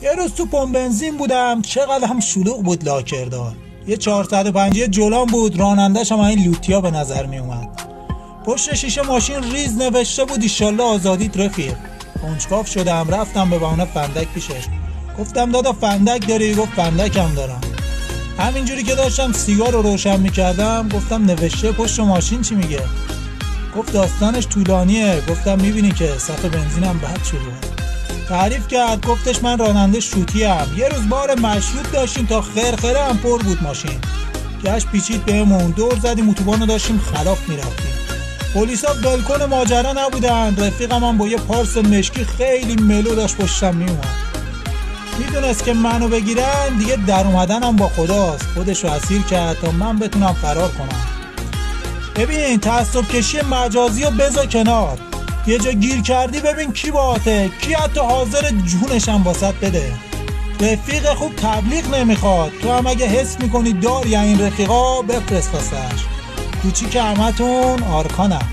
یه روز تو پمپ بنزین بودم، چقدر هم شلوغ بود لاکردار. یه 450 جلوم بود، رانندش هم این لوتیا به نظر می اومد. پشت شیشه ماشین ریز نوشته بود ایشالله آزادیت رفیق. کنجکاو شدم رفتم به بهانه فندک پیشش. گفتم دادا فندک داری؟ گفت فندکم دارم. همینجوری که داشتم سیگار رو روشن میکردم گفتم نوشته پشت ماشین چی میگه؟ گفت داستانش طولانیه. گفتم میبینی که صف بنزینم بد شده. تعریف کرد، گفتش من راننده شوتی ام. یه روز بار مشروط داشتیم تا خرخره هم پر بود ماشین. گشت پیچید بهمون، دور زدیم اتوبانو داشتیم خلاف میرفتیم. پلیسا ولکن ماجرا نبودن. رفیقم هم با یه پارس مشکی خیلی ملو داشت پشتم میومد. میدونست که منو بگیرن دیگه در اومدنم با خداست. خودشو اسیر کرد تا من بتونم فرار کنم. ببین تعصب کشی مجازی رو بذار کنار. یه جا گیر کردی ببین کی باهاته، کی حتی حاضر جونشم واسط بده. رفیق خوب تبلیغ نمیخواد. تو هم اگه حس میکنی داری این رفیقا بفرست واسش. کوچیک همتون آرکانم.